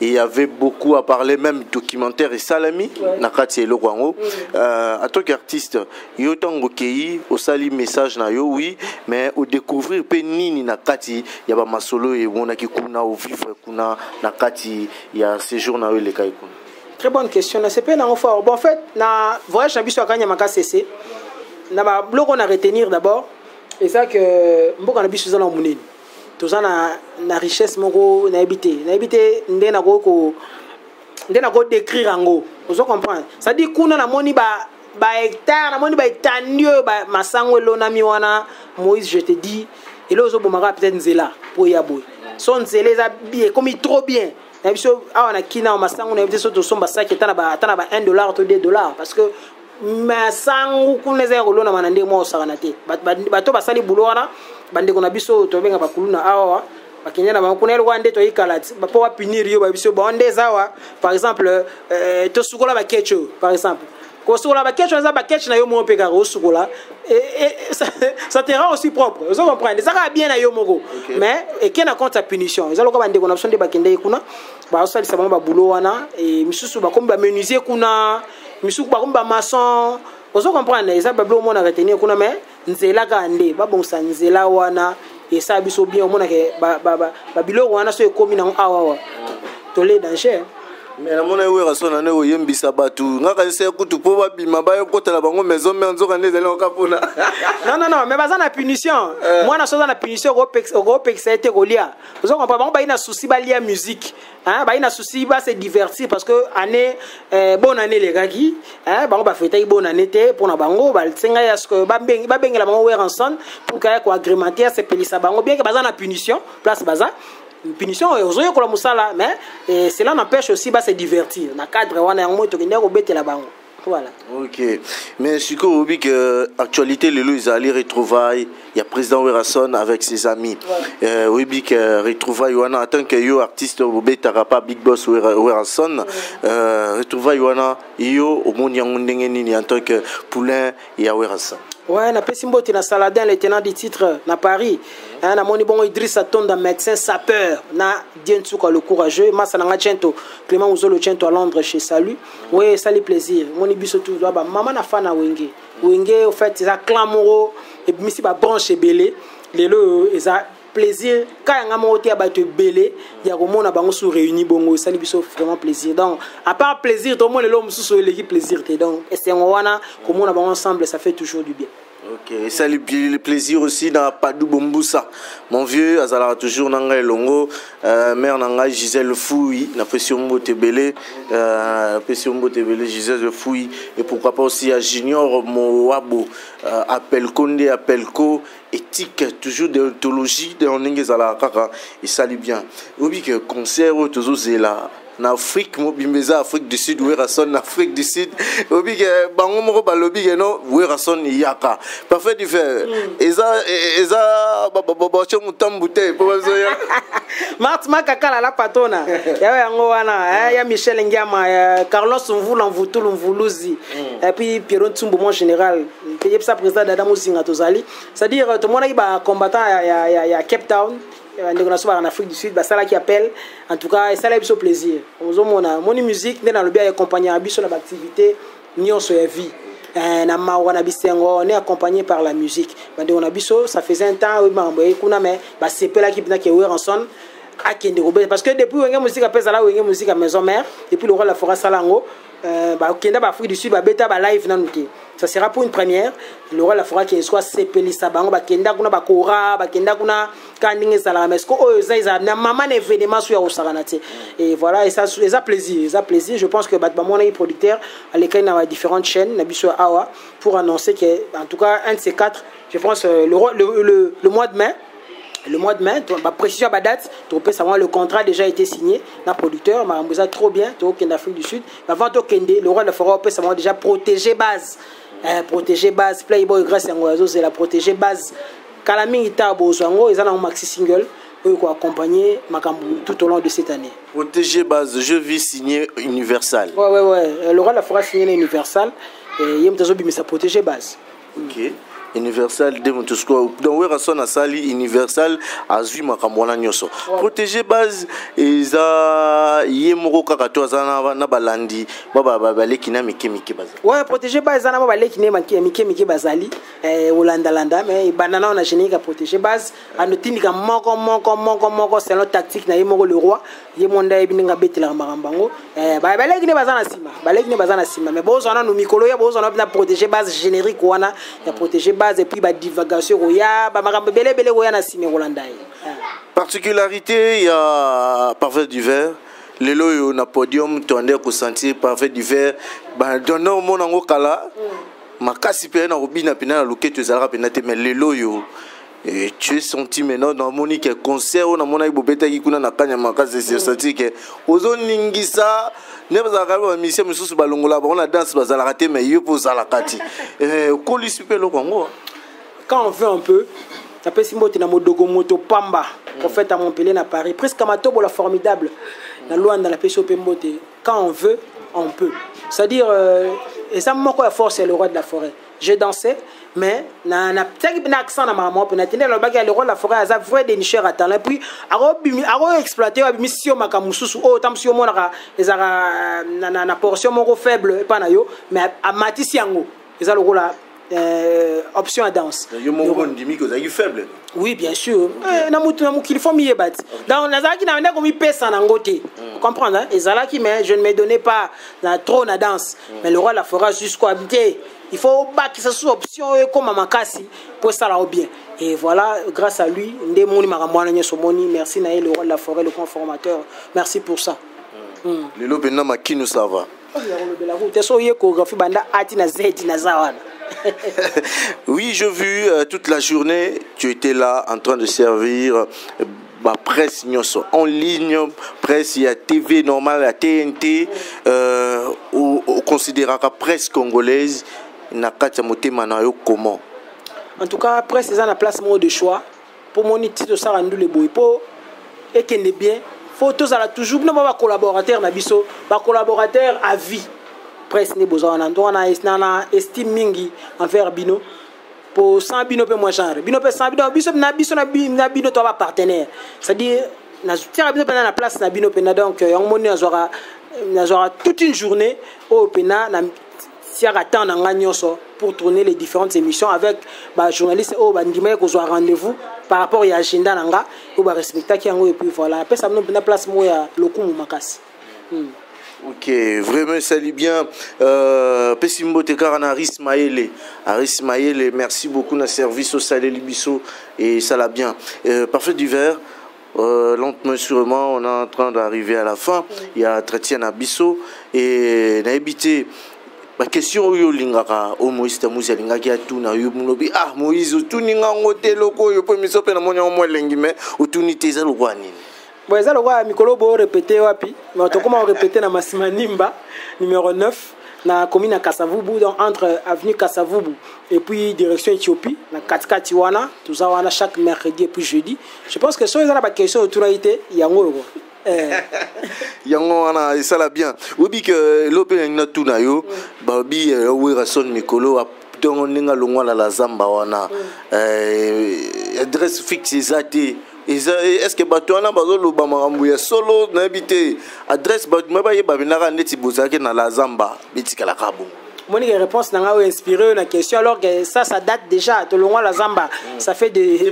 il y avait beaucoup à parler, même documentaire et salami, nakati elo kwango. En tant qu'artiste, yo tango kei, au sali message na yo oui, mais au découvrir pe nini nakati, ya ba masolo et wona ki kuna au vivre kuna nakati, ya séjour na yo le kai kuna. Très bonne question. C'est pas un fort. Bon, en fait, na voyage à Bissau à Kanyamaka CC. Na ba bloc on a retenir d'abord. Et ça que mboka na Bissau za na munene. Tout ça na richesse moko na habité. Na habité ndena ko décrire ango. Vous comprenez? Ça dit kuna na moni ba hectare na moni ba etandio ba masango lona miwana Moïse je te dis et là ozo bomaka peut-être nzela pour yaboy. Son nzela za bien comme il trop bien. Na biso awana kina masango na biso to somba saki tana ba $1 to $2 parce que masango kuneza kolona manande mo sakanate. Bato basali bulwana bande kona biso to benga bakuluna awa bakenya na bakuna elwande to ikala ba po punir yo ba biso ba onde zawa par exemple to sukola ba kecho par exemple. Kosola ba ketch na ba ketch na yo mo pe ka kosola et ça te rend aussi propre. Vous comprenez ça va bien na yo moko mais et qui na compte punition ils allons ko bande ko na sonde ba kende kuna ba osali sa ba boulot wana et misusu ba comme ba menuisier kuna misusu ba comme ba maçon vous comprenez ça ba blo mo na retenir kuna mais nzela ka ande ba bon sa nzela wana et ça biso bien mo na ke ba bilo wana so ekomi na awa to le danger. Mais la monnaie où est son année où yem bisabatu ngaka c'est kutu po ba bima ba yokota la bango maison mais nzoka ndezele okapona. Non mais baza na punition moi na soza na punition go pexete ko lia vous comprenez bango ba ina souci ba lia musique hein ba ina souci ba se divertir parce que année bonne année les gars hein bango ba fêter bonne année te pour na bango ba tsenga ya ce que ba bengela bango wer ensemble pour ka ko agrémenter se pelisa bango bien que baza na punition place baza une punition ozoyo ko la musala mais cela n'empêche aussi ba se divertir na cadre wana yango to kende ko betela bango voilà. OK mais siko obi que actualité le ils allaient retrouvailles il y a président Werason avec ses amis obi que retrouvailles wana en tant que yo artiste obetaka pas Big Boss Werason retrouvailles wana yo omoni yango ndenge nini en tant que poulain ya Werason. Ouais, na Pessimbote na Saladin, le tenant du titre na Paris. Na moni bon Idrissa Tonda, médecin sapeur. Na Dientuka le courageux. Massa nanga Chento, Clément Ouzolo Chento à Londres chez Salut. Ouais, ça les plaisir. Moni biso tout doit ba maman na fana wenge. Wenge au fait ça clamoro et puis si ba branche belé. Lelo ça plaisir quand nga monté abattu belé, ya komona bango sous réuni bongo ça les biso vraiment plaisir. Donc à part plaisir tout le monde l'homme sous l'équipe plaisir donc et c'est wana comme on a ensemble ça fait toujours du bien. OK, et ça le plaisir aussi dans Padou Bomboussa. Mon vieux azala toujours nanga elongo mère nanga Gisèle Fouy na pression Motebele Gisèle Fouy et pourquoi pas aussi à Junior Moabo appel Condé appel Co éthique toujours déontologie dans ngezala kaka et ça lui bien. Obi que concert toujours zela en Afrique, Afrique du Sud, Werason, Afrique du Sud, obi que bango moko balobi que non, Werason yaka. Parfait du fait. Eza mutamboute Marthe Makaka la patona. Ya yango wana, ya Michel Ngama, Carlos Mvula Mvutulu Mvuluzi. Et puis Pierrot Tsumbo mon général, payé ça président d'Adamo Singa Tozali. C'est-à-dire tout le monde est combattant ya Cape Town. En Afrique du Sud, ça là qui appelle. En tout cas, ça là il plaisir. Mon musique, on a bien accompagné à sur l'activité, on se vie. On est accompagné par la musique. On a ça faisait un temps où c'est là qui est ensemble. Parce que depuis la musique appelle ça là où musique à maison mère, depuis le roi la forêt salango, Afrique du Sud, live ça sera pour une première. Le roi la forêt qui soit sepelisa bango bakenda kuna bakora bakenda kuna kandinge sala mais ko oza na maman événement sur osaranate et voilà et ça plaisir je pense que Batman est producteur à l'écran dans différentes chaînes na biso awa pour annoncer que en tout cas un de ces quatre je pense le mois de mai. Le mois de mai, ma précision à date, le contrat a déjà été signé. Le producteur m'a dit trop bien, en Afrique du Sud. Avant de Kende, le roi de la forêt a déjà protégé base. Protéger base, Playboy grâce à Ngoazo, c'est la protéger base. Kalami Ita Bozwango, ils ont un maxi single pour accompagner Makambu tout au long de cette année. Protéger base, je vis signé Universal. Ouais. Le roi de la forêt a signé Universal et il y a un protéger base. OK. Universal de Montesco. Donc, oui, Rasson a sali Universal a zui makamwana nyoso. Protéger base eza yemoko kakato azana na balandi baba lekina mike base. Ouais, protéger base azana baba lekina mike bazali landa mais banana on a génique à protéger base anotindika moko c'est notre tactique na yemoko le roi yemonda ebinga betela makambango baba lekina bazana sima mais bon on a no mikolo ya bon on a protéger base générique wana ya protéger base et puis ba divagation ya ba makambo belé ya na sima Rolanda. Particularité, il y a Parfait du Verre. Les loyaux na podium, tu as sentir Parfait du Verre. Dans mon ango kala, ma casse na robina pena loquet tu zara penate mais les loyaux. Et tu es senti maintenant dans mon concert on a mon aibo beta qui kuna na kanya makase c'est senti que ozo ningisa ne ba zara ba mission mususu balongola on a danse ba zara raté mais yo pour zala kati. Ko lisipe lo kongo. Quand on fait un peu ça peut s'imboter dans modogo moto pamba qu'on fait à Montpellier à Paris presque Matobo la formidable la loi dans la pêche au Pembote quand on veut on peut c'est-à-dire et ça mon quoi force c'est le roi de la forêt j'ai dansé mais na accent na maman pour n'atteindre le bagage le roi de la forêt a vrai dénicheur à talent puis aro exploiter mission makamususu oh tam sur mon na portion mon faible pas na yo mais à matisi yango ils a le rôle option à danse. Faible. Oui, bien sûr. Il faut m'y battre. Dans la zaki n'a comme il pèse en angoté. Vous comprenez? Et Zalaki, mais je ne me donnais pas trop na danse. Mais le roi la fera jusqu'au habité. Il faut que ce soit option comme Makasi pour ça là bien. Et voilà, grâce à lui, merci Naël, le roi de la forêt, le conformateur. Merci pour ça. Le lobena makino ça va. Oui, j'ai vu toute la journée, tu étais là en train de servir ma presse en ligne, presse, il y a TV normale, la TNT, on considérera la presse congolaise, comment? En tout cas, presse, c'est la place de choix. Pour mon titre, ça rend le boy. Pour et qu'il est bien, faut toujours pas collaborateur, collaborateur à vie. Presse n'est besoin on a estime mingi envers Bino pour 100 Bino peut moins genre Bino peut 100 Bino Bino toi partenaire c'est-à-dire na tira Bino pendant la place na Bino pena donc on moni azora toute une journée au pena na tia attendre nga nyonso pour tourner les différentes émissions avec ba journaliste au ba ndima ko zo rendez-vous par rapport à agenda nanga ko ba respecter ki yango et puis voilà après ça pena place mo ya lokumu makasi. Ok, vraiment salut bien. Pessimbo Tekarana Aris Maëlle, merci beaucoup na service au Salé Libiso et ça l'a bien. Parfait du Verre, lentement sûrement, on est en train d'arriver à la fin. Il y a Trétien Abisso et n'a habité. La question yo lingaka o Moïse Tamuzi lingaki atuna yo mulobi ah Moïse tuninga ngote loko yo po miso pe na monya o molengi me utunite za lokwani. Bon, ça le roi Mikolo Bo répété wapi, mais on comment répéter na Massima Nimba numéro 9 na commune à Kasavubu donc entre avenue Kasavubu et puis direction Éthiopie na Katika Tiwana tout ça wana chaque mercredi et puis jeudi. Je pense que ça ils ont la question autour été yango yango wana et ça la bien. Obi que l'opé na tuna yo babi we Rasson Mikolo donc on nga longwa la zamba wana adresse fixe zate. Est-ce que Batouana Bazolo Bamarambuya solo n'habité adresse Batoumabaye Babinara Netibozake dans la Zamba, Bitikala Kabou? Mon réponse n'a pas inspiré la question alors que ça date déjà de loin la Zamba ça fait déjà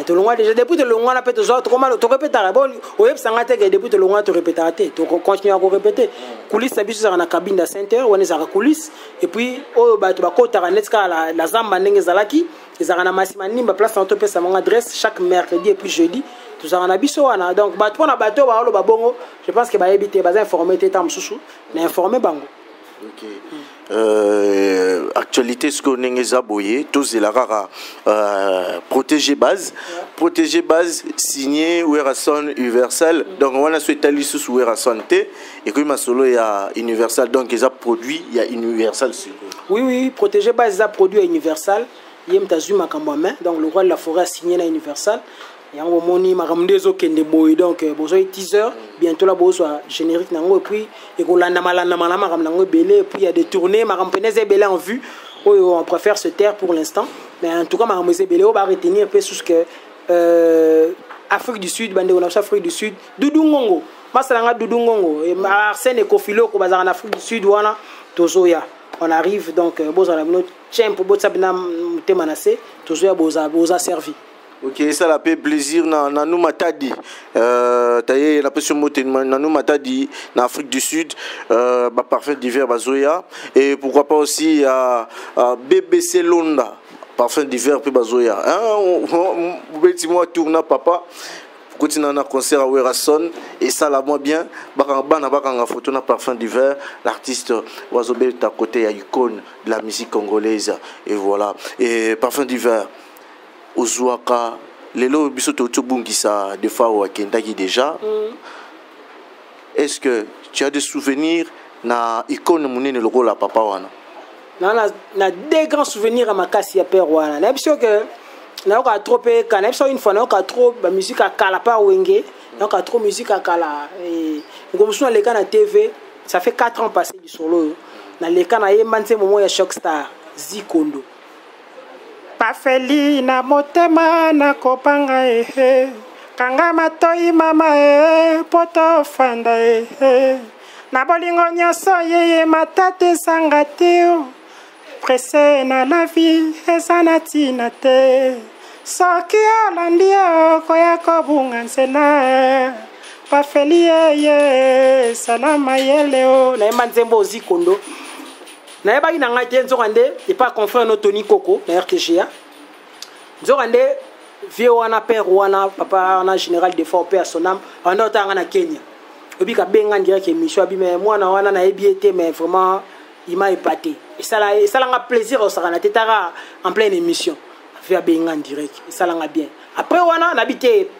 de loin déjà depuis de loin la peut toujours comment tu répètes bon web sangate que depuis de loin tu répètes tu continues à répéter coulisses habitude dans la cabine de center on est à la coulisse et puis oh bah tu vas côté la Zamba n'engezalaki ils ont Massima Nimba place en topé sa mon adresse chaque mercredi et puis jeudi tout ça en abisso donc bah toi na bateau ba lo bongo je pense que ba habiter ba informer tétam sousou mais informer bango. Ok. Actualité ce qu'on est aboyé tous les rara protéger base signé Werasson Universal donc on a souhaité aller sous Werasson T et que ma solo il y a Universal donc ils a produit il y a Universal oui protéger base a produit Universal yem tazuma kambame donc le roi de la forêt a signé na Universal et on moni makamdezo kende boy donc bozo teaser bientôt la bozo générique nango et puis et ko landa malama makam nango belé et puis il y a des tournées makampeneze belé en vue on préfère se taire pour l'instant. Mais en tout cas, on va retenir parce que Afrique du Sud, Afrique du Sud, Doudou Ngongo. Masalanga Doudou Ngongo. Arsène et Kofilo, qui en Afrique du Sud, on arrive donc, servi. Ok, ça la fait plaisir na nous matadi. Taillé la pression moté na nous matadi na Afrique du Sud. Parfum d'hiver bazoya et pourquoi pas aussi BBC Londa. Parfum d'hiver pe bazoya. Hein, petit moi tourna papa. Continue un concert à Werason et ça la moi bien. Bakanga photo na parfum d'hiver. L'artiste Wazobé est à côté à icône de la musique congolaise et voilà. Et parfum d'hiver. Ozuaka, lelo biso to bungisa de fois au Kendaki déjà. Est-ce que tu as des souvenirs na icône munene logo la papa wana? Na des grands souvenirs à ma casse ya père wana. Na biso que na ka trop quand na biso une fois na ka trop ba musique à kala pa wenge, na ka trop musique à kala et comme ça les na TV, ça fait 4 ans passé du solo. Na les kana yembanze moment ya Shock Star Zikondo. Pafeli na motema na kopanga kanga matoi mama poto fanda na bolingo nyoso yeye matate sangate presse na la vie ezana tina te soki olandia koya kobunga nsena Pafeli ye salama yeleo na emanzembo Zikondo. Na pas na ngate nzokande et pas confrère no Tony Coco na RTGA nzokande vieux wana père wana papa na général de fort père sonam on otanga na Kenya obika benga direct émission abi mais moi na wana na ebiete mais vraiment il m'a épaté et ça l'a plaisir au sarana tetara en pleine émission vieux benga direct et ça l'a bien après wana nabité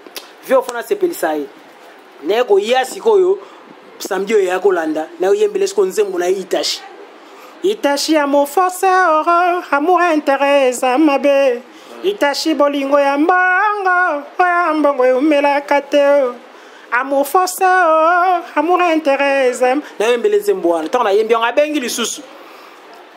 vieux fona sepelisaye neko yasikoyo samedi ya kolanda na yembele sko nzembo na Itachi Itachi amour forcé amour intérêt mabe Itachi bolingo ya mbongo umela kate amour forcé amour intérêt na yembele nzembo tant na yembi on abengi lisusu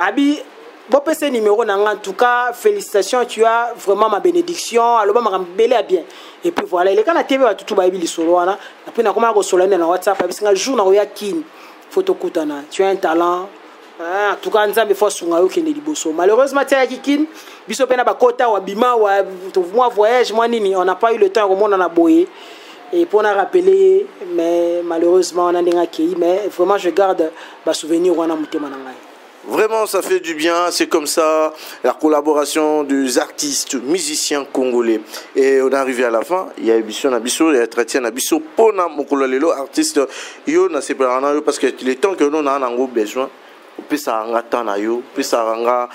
abi bon PC numéro en tout cas félicitations tu as vraiment ma bénédiction alors ma mbele a bien et puis voilà les kana TV tout ba bi lisolo wana après na koma ko solana na WhatsApp parce que jour na oya kin photo kutana tu as un talent. En tout cas, nous avons fait malheureusement, biso pena bakota wa bima wa moi voyage moi nini on n'a pas eu le temps au monde on a boyé et pour nous rappeler mais malheureusement on a des accueillis mais vraiment je garde ma souvenir wana mutema nangai. Vraiment, ça fait du bien. C'est comme ça, la collaboration des artistes, musiciens congolais. Et on est arrivé à la fin. Il y a Ebisso Nabisso, il y a Tratien Nabisso, Pona Mokololelo, artiste. Yo na séparana yo parce que les temps que nous avons besoin. Puis ça anga tana yo, puis ça anga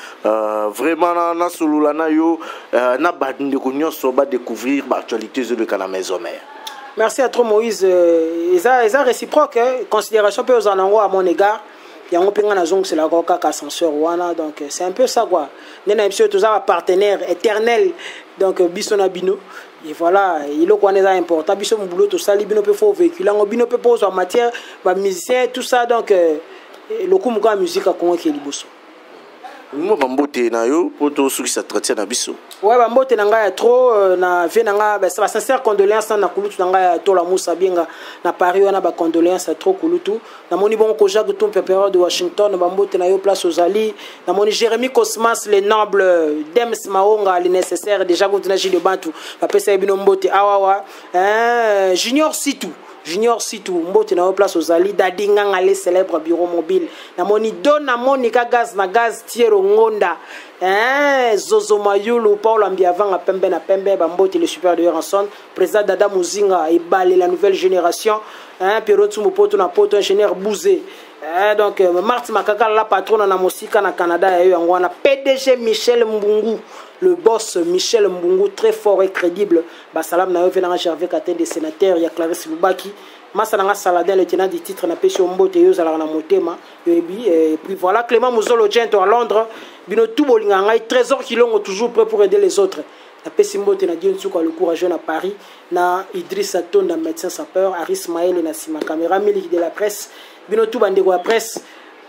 vraiment na sulula na yo na badinde ko nyonso ba découvrir l'actualité de la maison mère. Merci à toi Moïse. Ils réciproque considération peu aux anango à mon égard. Yango penga na zong c'est la roka ascenseur wana donc c'est un peu ça quoi. Nena monsieur tous un partenaire éternel donc biso na bino et voilà il est quoi est important biso mon boulot tout ça li bino peut faut véhicule ngo bino peut pose en matière ba musicien tout ça donc le coup muka musique a conquis liboso. Moi bambote na yo poto suki sa traiter na biso. Ouais bambote na nga trop na vie na nga ba sincère condoléances na kulutu na nga to la musa binga na Paris on a ba condoléances trop kulutu na moni bon ko Jacques Tumpe période de Washington bambote na yo place aux Ali na moni Jérémy Cosmas les nobles Dems Maonga les nécessaires déjà continue de Bantu ba pesa bino mbote awawa Junior Sitou mbote na place aux Ali dadinga ngale célèbre bureau mobile na moni dona monika gaz na gaz tiero ngonda Zozo Mayulu Paul Ambiavanga pembe na pembe bambote le supérieur en son président Dada Muzinga et Balé la nouvelle génération Pierrot Tumupoto na poto ingénieur Bouzé donc Marthe Makaka la patronne na musika na Canada et ngwana PDG Michel Mbungu le boss Michel Mbungu très fort et crédible basalam na yo venanga Gervais Katen des sénateurs ya Clarisse Lubaki Masalanga Saladin le tenant du titre na pêche mbote yo zala na motema et puis voilà Clément Muzolo Gento à Londres bino tout bolinga ngai trésor kilongo toujours prêt pour aider les autres na pêche mbote na Dieu Nsuka le courageux na Paris na Idrissa Tonda médecin sapeur Aris Maël na Sima caméra milique de la presse bino tout bandeko la presse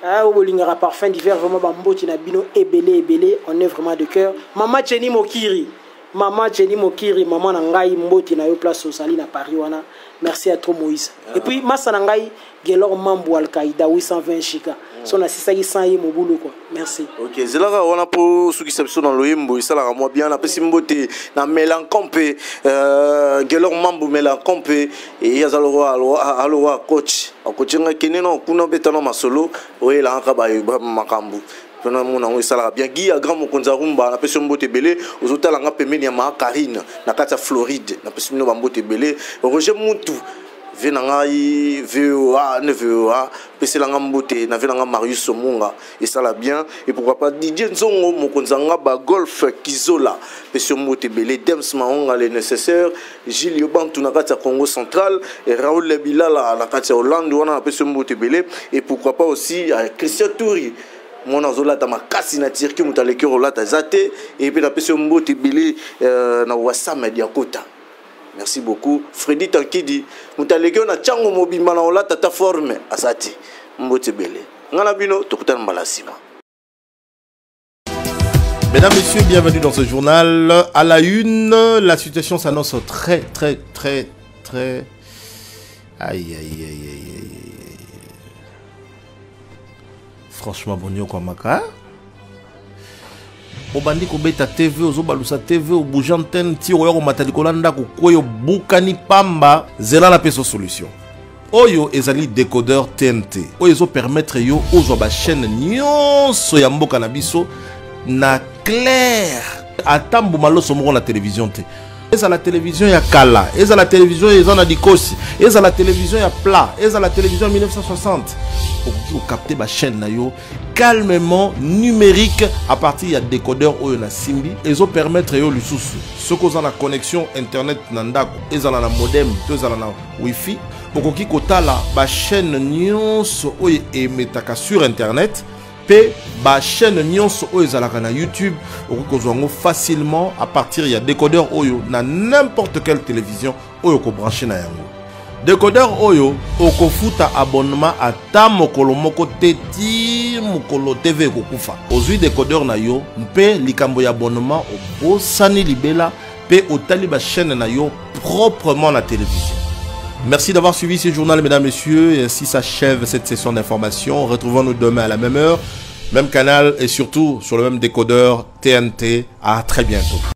Ah, Obolingara parfum d'hiver, vraiment, Bamboti Nabino, ebele, on est vraiment de cœur. Maman Jenny Mokiri, maman Nangai, Mboti na yo place au Sali na Paris, wana. Merci à toi Moïse. Et puis, Massa Nangai, Gelor Mambo Al-Qaïda, 820 Chika. Son assistant, il s'en est mon boulot, quoi. Merci. Ok, c'est là qu'on a pour ceux qui sont dans le Himbo, ça là, moi bien, on a passé Mbote, na Mélancompe, Gelor Mambo Mélancompe, et il y a alors coach. En coaching, Kenya, on a béton en solo, oui, là, on a Makambu. On a bien Guy à Grand Mokonzarumba, on a passé Mbote Belé, aux hôtels, on a payé Karine, na Kata Floride, on a passé Mbote Belé, Roger Moutou. Venangai VOA ne VOA pese langa mbote na venanga Marius Somunga et ça l'a bien et pourquoi pas Didier Nzongo mokonzanga ba golf Kizola pese mbote belé Dems Maonga les nécessaires Gilles Yobantu na kati ya Congo central et Raoul Lebilala na kati ya Hollande wana pese mbote belé et pourquoi pas aussi Christian Touri mon azola ta makasi na tirki mutaleki rolata zate et puis na pese mbote belé na wasa media kota. Merci beaucoup. Freddy Tankidi, mutalekio na chango mobimba na ola tata forme asati mbote bele. Ngana bino tokutana mbalasima. Mesdames, Messieurs, bienvenue dans ce journal. À la une, la situation s'annonce très. Aïe. Franchement, bonio kwa maka. Obandi kobeta TV ozobalusa TV obujanten ti oyo matalikolanda ko koyo bukani pamba zela la peso solution. Oyo ezali décodeur TNT. Oyo ezo permettre yo ozo ba chaîne nyonso ya mboka na biso na clair. Atambu maloso moko na télévision te. Eza la télévision ya kala, eza la télévision eza na dikosi, eza la télévision ya plat, eza la télévision 1960. Pour capter ba chaîne na yo calmement numérique à partir ya décodeur oyo na simbi ezo permettre yo lisusu ce qu'on a la connexion internet na ndako ezala na modem to ezala na wifi okoki kotala ba chaîne nyonso oyo emetaka sur internet pe ba chaîne nyonso oyo ezalaka na YouTube okoki kozwango facilement à partir ya décodeur oyo na n'importe quelle télévision oyo ko brancher na yango. Décodeur oyo okofuta abonnement ata mokolo moko teti mokolo TV kokufa. Ozui décodeur na yo mpe likambo ya abonnement obosani libela pe otali ba chaîne na yo proprement na télévision. Merci d'avoir suivi ce journal, mesdames, messieurs, et ainsi s'achève cette session d'information. Retrouvons-nous demain à la même heure, même canal et surtout sur le même décodeur TNT. À très bientôt.